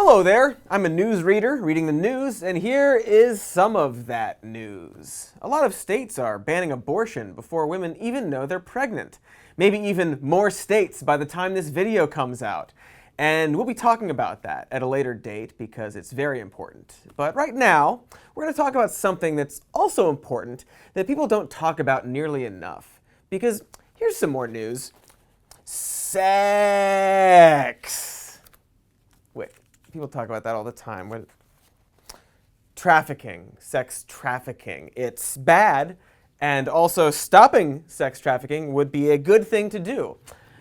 Hello there, I'm a newsreader reading the news, and here is some of that news. A lot of states are banning abortion before women even know they're pregnant. Maybe even more states by the time this video comes out. And we'll be talking about that at a later date because it's very important. But right now, we're going to talk about something that's also important that people don't talk about nearly enough. Because here's some more news. Sex. Wait, people talk about that all the time. What? Trafficking, sex trafficking. It's bad, and also stopping sex trafficking would be a good thing to do.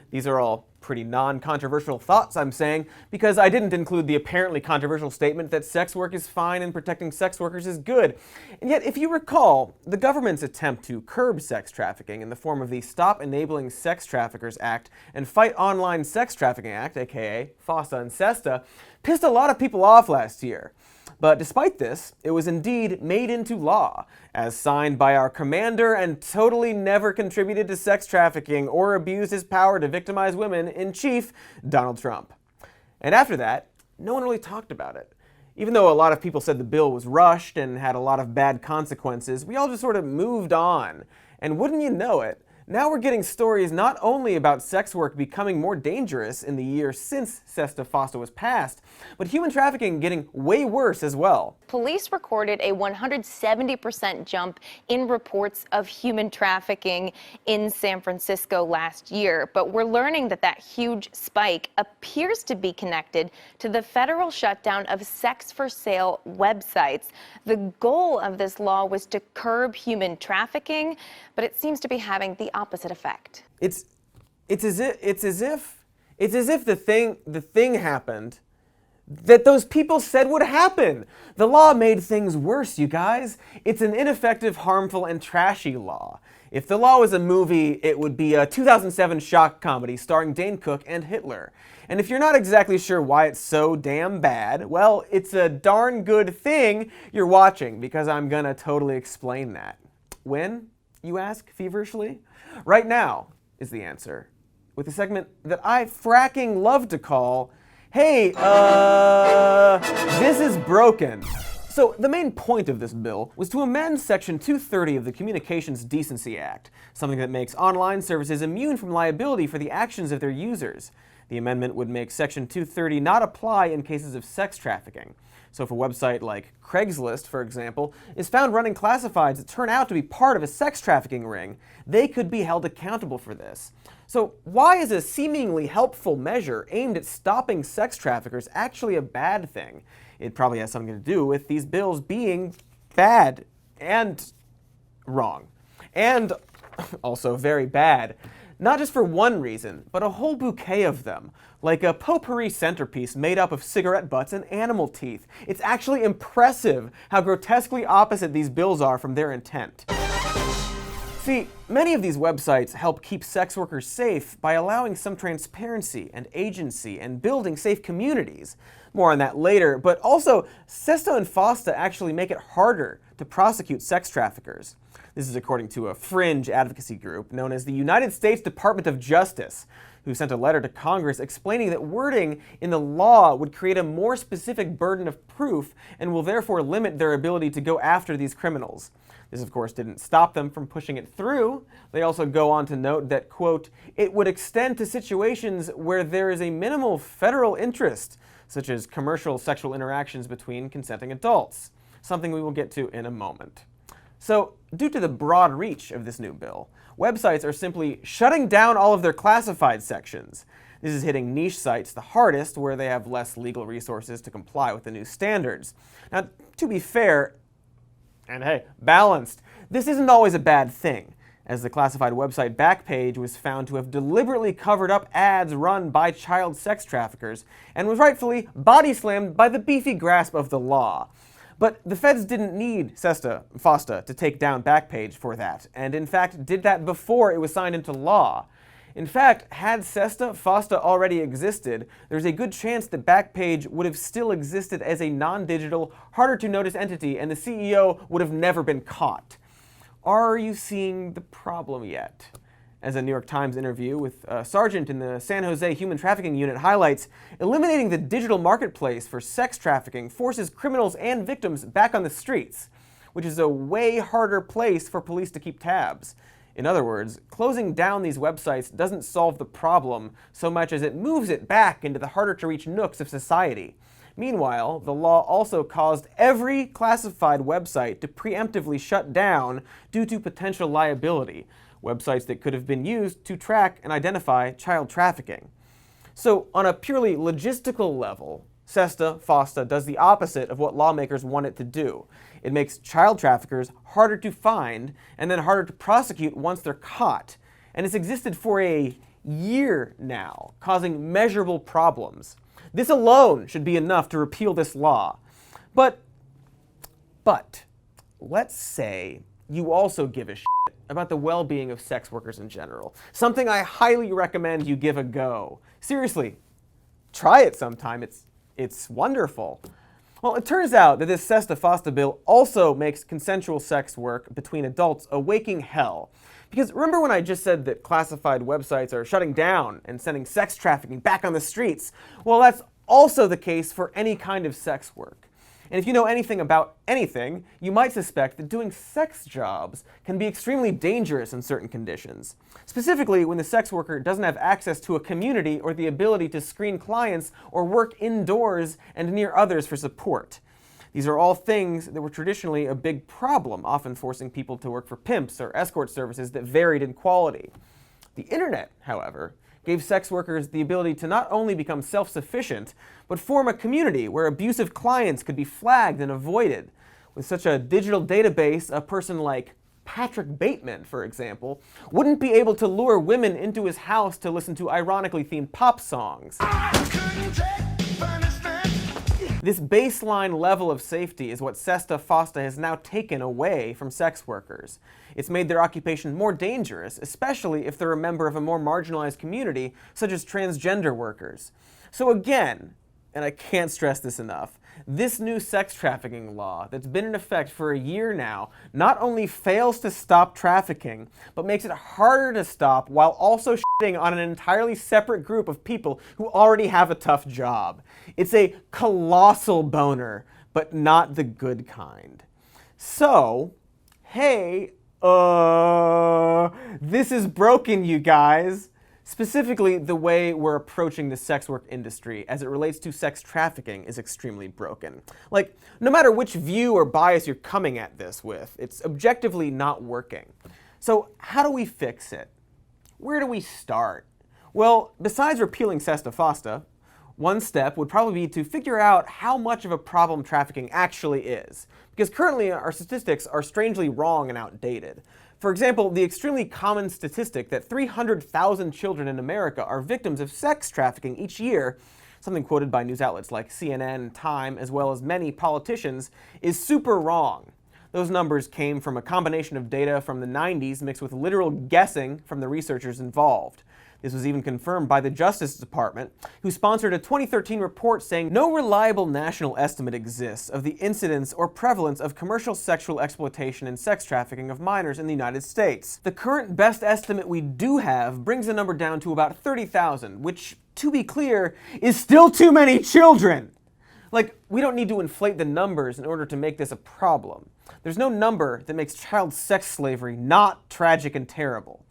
These are all pretty non-controversial thoughts, I'm saying, because I didn't include the apparently controversial statement that sex work is fine and protecting sex workers is good. And yet, if you recall, the government's attempt to curb sex trafficking in the form of the Stop Enabling Sex Traffickers Act and Fight Online Sex Trafficking Act, aka FASTA and SESTA, pissed a lot of people off last year. But despite this, it was indeed made into law, as signed by our commander and totally never contributed to sex trafficking or abused his power to victimize women in chief, Donald Trump. And after that, no one really talked about it. Even though a lot of people said the bill was rushed and had a lot of bad consequences, we all just sort of moved on. And wouldn't you know it, now we're getting stories not only about sex work becoming more dangerous in the year since SESTA-FOSTA was passed, but human trafficking getting way worse as well. Police recorded a 170% jump in reports of human trafficking in San Francisco last year, but we're learning that that huge spike appears to be connected to the federal shutdown of sex-for-sale websites. The goal of this law was to curb human trafficking, but it seems to be having the opposite effect. It's as if the thing happened that those people said would happen. The law made things worse, you guys. It's an ineffective, harmful, and trashy law. If the law was a movie, it would be a 2007 shock comedy starring Dane Cook and Hitler. And if you're not exactly sure why it's so damn bad, well, it's a darn good thing you're watching, because I'm gonna totally explain that. When, you ask feverishly? Right now is the answer, with a segment that I fracking love to call, Hey, this is broken. So the main point of this bill was to amend Section 230 of the Communications Decency Act, something that makes online services immune from liability for the actions of their users. The amendment would make Section 230 not apply in cases of sex trafficking. So if a website like Craigslist, for example, is found running classifieds that turn out to be part of a sex trafficking ring, they could be held accountable for this. So why is a seemingly helpful measure aimed at stopping sex traffickers actually a bad thing? It probably has something to do with these bills being bad and wrong. And also very bad. Not just for one reason, but a whole bouquet of them. Like a potpourri centerpiece made up of cigarette butts and animal teeth. It's actually impressive how grotesquely opposite these bills are from their intent. See, many of these websites help keep sex workers safe by allowing some transparency and agency and building safe communities. More on that later, but also, SESTA and FOSTA actually make it harder to prosecute sex traffickers. This is according to a fringe advocacy group known as the United States Department of Justice, who sent a letter to Congress explaining that wording in the law would create a more specific burden of proof and will therefore limit their ability to go after these criminals. This, of course, didn't stop them from pushing it through. They also go on to note that, quote, it would extend to situations where there is a minimal federal interest, such as commercial sexual interactions between consenting adults, something we will get to in a moment. So, due to the broad reach of this new bill, websites are simply shutting down all of their classified sections. This is hitting niche sites the hardest, where they have less legal resources to comply with the new standards. Now, to be fair, and hey, balanced, this isn't always a bad thing, as the classified website Backpage was found to have deliberately covered up ads run by child sex traffickers and was rightfully body-slammed by the beefy grasp of the law. But the feds didn't need SESTA-FOSTA to take down Backpage for that, and in fact did that before it was signed into law. In fact, had SESTA-FOSTA already existed, there's a good chance that Backpage would have still existed as a non-digital, harder-to-notice entity, and the CEO would have never been caught. Are you seeing the problem yet? As a New York Times interview with a sergeant in the San Jose Human Trafficking Unit highlights, eliminating the digital marketplace for sex trafficking forces criminals and victims back on the streets, which is a way harder place for police to keep tabs. In other words, closing down these websites doesn't solve the problem so much as it moves it back into the harder-to-reach nooks of society. Meanwhile, the law also caused every classified website to preemptively shut down due to potential liability, websites that could have been used to track and identify child trafficking. So, on a purely logistical level, FASTA does the opposite of what lawmakers want it to do. It makes child traffickers harder to find and then harder to prosecute once they're caught. And it's existed for a year now, causing measurable problems. This alone should be enough to repeal this law. But let's say you also give a shit about the well-being of sex workers in general. Something I highly recommend you give a go. Seriously, try it sometime. It's wonderful. Well, it turns out that this FASTA bill also makes consensual sex work between adults a waking hell. Because remember when I just said that classified websites are shutting down and sending sex trafficking back on the streets? Well, that's also the case for any kind of sex work. And if you know anything about anything, you might suspect that doing sex jobs can be extremely dangerous in certain conditions. Specifically, when the sex worker doesn't have access to a community or the ability to screen clients or work indoors and near others for support. These are all things that were traditionally a big problem, often forcing people to work for pimps or escort services that varied in quality. The internet, however, gave sex workers the ability to not only become self-sufficient, but form a community where abusive clients could be flagged and avoided. With such a digital database, a person like Patrick Bateman, for example, wouldn't be able to lure women into his house to listen to ironically themed pop songs. This baseline level of safety is what FASTA has now taken away from sex workers. It's made their occupation more dangerous, especially if they're a member of a more marginalized community, such as transgender workers. So again, and I can't stress this enough, this new sex trafficking law that's been in effect for a year now not only fails to stop trafficking, but makes it harder to stop while also shitting on an entirely separate group of people who already have a tough job. It's a colossal boner, but not the good kind. So, hey, this is broken, you guys. Specifically, the way we're approaching the sex work industry as it relates to sex trafficking is extremely broken. Like, no matter which view or bias you're coming at this with, it's objectively not working. So how do we fix it? Where do we start? Well, besides repealing FASTA, one step would probably be to figure out how much of a problem trafficking actually is. Because currently our statistics are strangely wrong and outdated. For example, the extremely common statistic that 300,000 children in America are victims of sex trafficking each year, something quoted by news outlets like CNN, Time, as well as many politicians, is super wrong. Those numbers came from a combination of data from the 90s mixed with literal guessing from the researchers involved. This was even confirmed by the Justice Department, who sponsored a 2013 report saying no reliable national estimate exists of the incidence or prevalence of commercial sexual exploitation and sex trafficking of minors in the United States. The current best estimate we do have brings the number down to about 30,000, which, to be clear, is still too many children. Like, we don't need to inflate the numbers in order to make this a problem. There's no number that makes child sex slavery not tragic and terrible.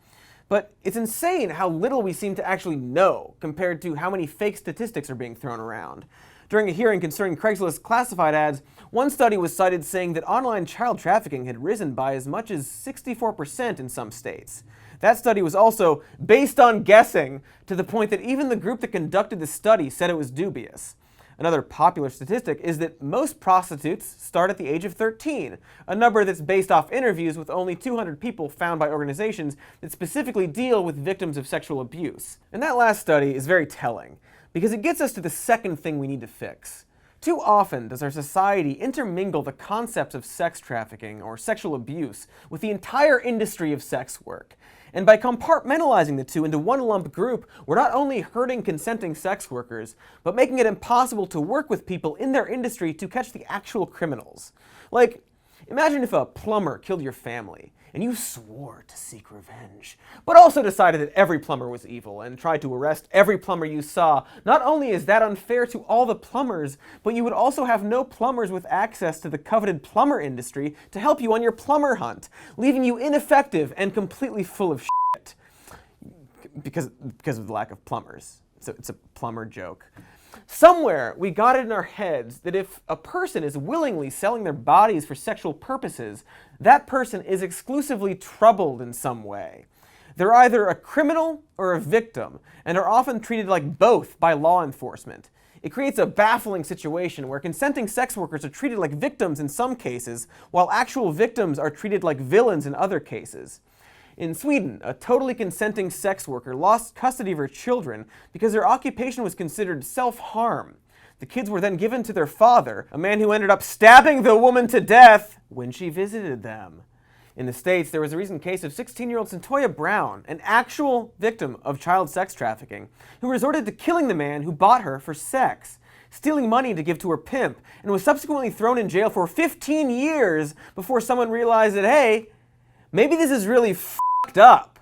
But it's insane how little we seem to actually know compared to how many fake statistics are being thrown around. During a hearing concerning Craigslist classified ads, one study was cited saying that online child trafficking had risen by as much as 64% in some states. That study was also based on guessing, to the point that even the group that conducted the study said it was dubious. Another popular statistic is that most prostitutes start at the age of 13, a number that's based off interviews with only 200 people found by organizations that specifically deal with victims of sexual abuse. And that last study is very telling, because it gets us to the second thing we need to fix. Too often does our society intermingle the concepts of sex trafficking or sexual abuse with the entire industry of sex work. And by compartmentalizing the two into one lump group, we're not only hurting consenting sex workers, but making it impossible to work with people in their industry to catch the actual criminals. Like, imagine if a plumber killed your family. and you swore to seek revenge, but also decided that every plumber was evil and tried to arrest every plumber you saw. Not only is that unfair to all the plumbers, but you would also have no plumbers with access to the coveted plumber industry to help you on your plumber hunt, leaving you ineffective and completely full of shit. Because of the lack of plumbers. It's a plumber joke. Somewhere we got it in our heads that if a person is willingly selling their bodies for sexual purposes, that person is exclusively troubled in some way. They're either a criminal or a victim, and are often treated like both by law enforcement. It creates a baffling situation where consenting sex workers are treated like victims in some cases, while actual victims are treated like villains in other cases. In Sweden, a totally consenting sex worker lost custody of her children because their occupation was considered self-harm. The kids were then given to their father, a man who ended up stabbing the woman to death when she visited them. In the States, there was a recent case of 16-year-old Centoya Brown, an actual victim of child sex trafficking, who resorted to killing the man who bought her for sex, stealing money to give to her pimp, and was subsequently thrown in jail for 15 years before someone realized that, hey, maybe this is really f***ed up.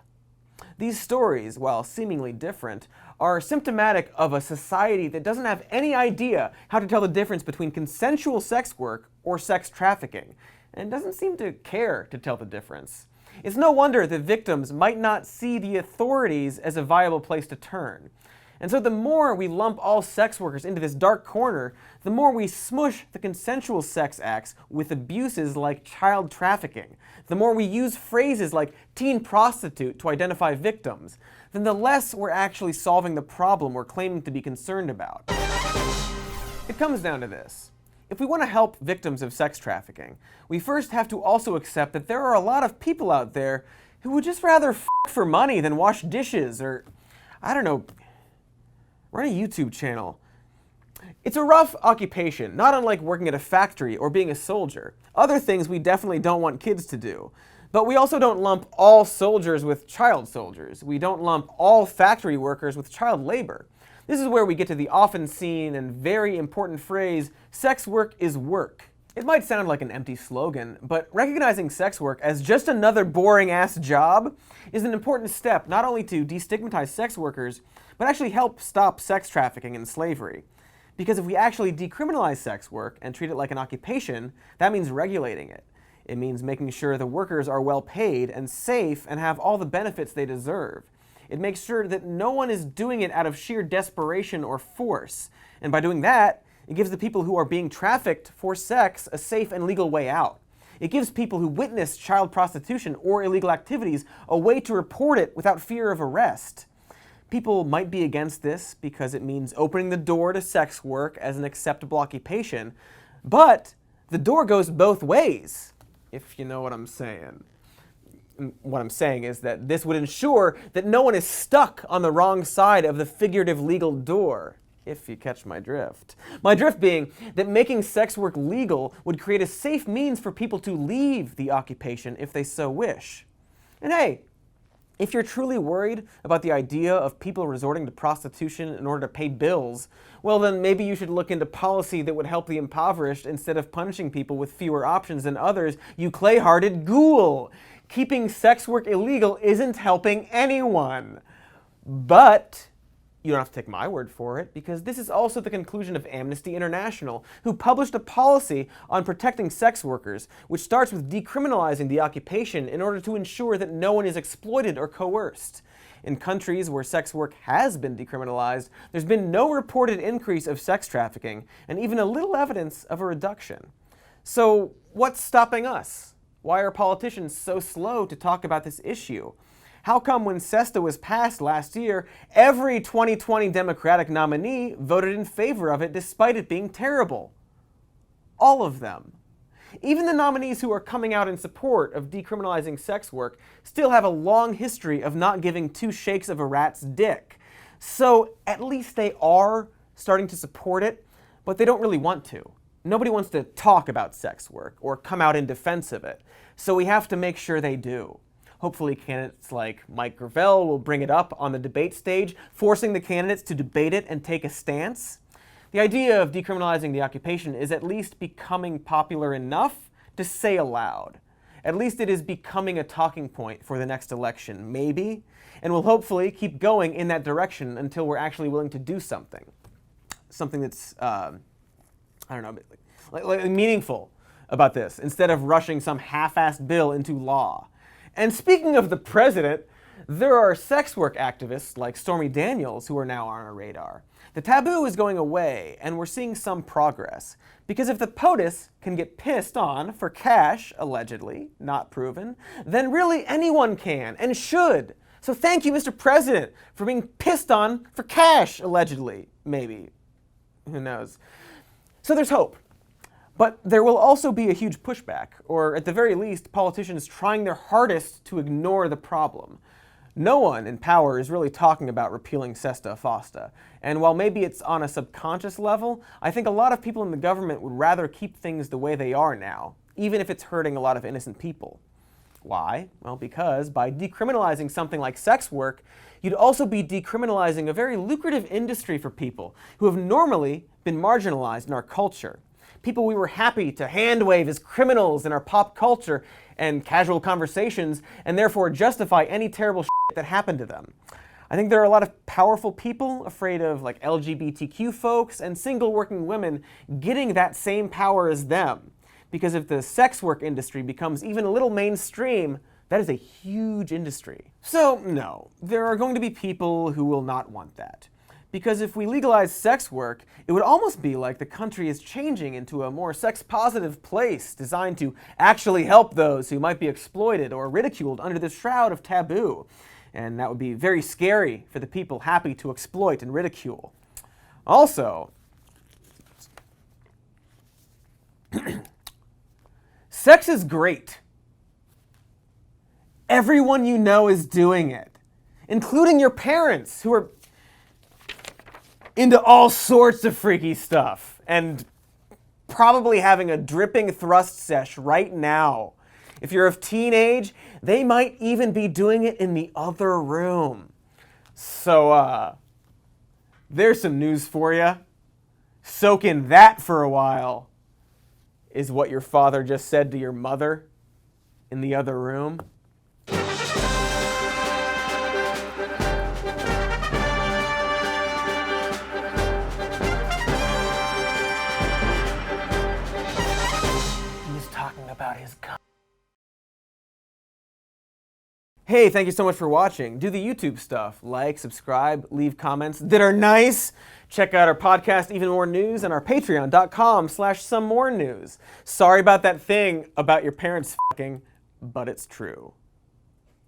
These stories, while seemingly different, are symptomatic of a society that doesn't have any idea how to tell the difference between consensual sex work or sex trafficking, and doesn't seem to care to tell the difference. It's no wonder that victims might not see the authorities as a viable place to turn. And so the more we lump all sex workers into this dark corner, the more we smush the consensual sex acts with abuses like child trafficking, the more we use phrases like teen prostitute to identify victims, then the less we're actually solving the problem we're claiming to be concerned about. It comes down to this. If we want to help victims of sex trafficking, we first have to also accept that there are a lot of people out there who would just rather f*** for money than wash dishes or, I don't know, run a YouTube channel. It's a rough occupation, not unlike working at a factory or being a soldier. Other things we definitely don't want kids to do. But we also don't lump all soldiers with child soldiers. We don't lump all factory workers with child labor. This is where we get to the often seen and very important phrase, sex work is work. It might sound like an empty slogan, but recognizing sex work as just another boring-ass job is an important step not only to destigmatize sex workers, but actually help stop sex trafficking and slavery. Because if we actually decriminalize sex work and treat it like an occupation, that means regulating it. It means making sure the workers are well paid and safe and have all the benefits they deserve. It makes sure that no one is doing it out of sheer desperation or force. And by doing that, it gives the people who are being trafficked for sex a safe and legal way out. It gives people who witness child prostitution or illegal activities a way to report it without fear of arrest. People might be against this because it means opening the door to sex work as an acceptable occupation, but the door goes both ways, if you know what I'm saying. What I'm saying is that this would ensure that no one is stuck on the wrong side of the figurative legal door, if you catch my drift. My drift being that making sex work legal would create a safe means for people to leave the occupation if they so wish. And hey, if you're truly worried about the idea of people resorting to prostitution in order to pay bills, well then maybe you should look into policy that would help the impoverished instead of punishing people with fewer options than others, you clay-hearted ghoul. Keeping sex work illegal isn't helping anyone. But you don't have to take my word for it, because this is also the conclusion of Amnesty International, who published a policy on protecting sex workers, which starts with decriminalizing the occupation in order to ensure that no one is exploited or coerced. In countries where sex work has been decriminalized, there's been no reported increase of sex trafficking, and even a little evidence of a reduction. So what's stopping us? Why are politicians so slow to talk about this issue? How come when FASTA was passed last year, every 2020 Democratic nominee voted in favor of it despite it being terrible? All of them. Even the nominees who are coming out in support of decriminalizing sex work still have a long history of not giving two shakes of a rat's dick. So at least they are starting to support it, but they don't really want to. Nobody wants to talk about sex work or come out in defense of it, so we have to make sure they do. Hopefully candidates like Mike Gravel will bring it up on the debate stage, forcing the candidates to debate it and take a stance. The idea of decriminalizing the occupation is at least becoming popular enough to say aloud. at least it is becoming a talking point for the next election, maybe, and will hopefully keep going in that direction until we're actually willing to do something. Something that's, I don't know, like meaningful about this, instead of rushing some half-assed bill into law. And speaking of the president, there are sex work activists like Stormy Daniels who are now on our radar. The taboo is going away, and we're seeing some progress. Because if the POTUS can get pissed on for cash, allegedly, not proven, then really anyone can and should. So thank you, Mr. President, for being pissed on for cash, allegedly, maybe. Who knows? So there's hope. But there will also be a huge pushback, or at the very least, politicians trying their hardest to ignore the problem. No one in power is really talking about repealing FASTA, and while maybe it's on a subconscious level, I think a lot of people in the government would rather keep things the way they are now, even if it's hurting a lot of innocent people. Why? Well, because by decriminalizing something like sex work, you'd also be decriminalizing a very lucrative industry for people who have normally been marginalized in our culture. People we were happy to hand-wave as criminals in our pop culture and casual conversations, and therefore justify any terrible shit that happened to them. I think there are a lot of powerful people afraid of like LGBTQ folks and single working women getting that same power as them. Because if the sex work industry becomes even a little mainstream, that is a huge industry. So no, there are going to be people who will not want that. Because if we legalize sex work, it would almost be like the country is changing into a more sex-positive place designed to actually help those who might be exploited or ridiculed under the shroud of taboo. And that would be very scary for the people happy to exploit and ridicule. Also, sex is great. Everyone you know is doing it, including your parents, who are into all sorts of freaky stuff, and probably having a dripping thrust sesh right now. If you're of teen age, they might even be doing it in the other room. So, there's some news for you. Soak in that for a while, is what your father just said to your mother in the other room. About his Hey, thank you so much for watching. Do the YouTube stuff. Like, subscribe, leave comments that are nice. Check out our podcast, Even More News, and our patreon.com/somemorenews. Sorry about that thing about your parents fucking, but it's true.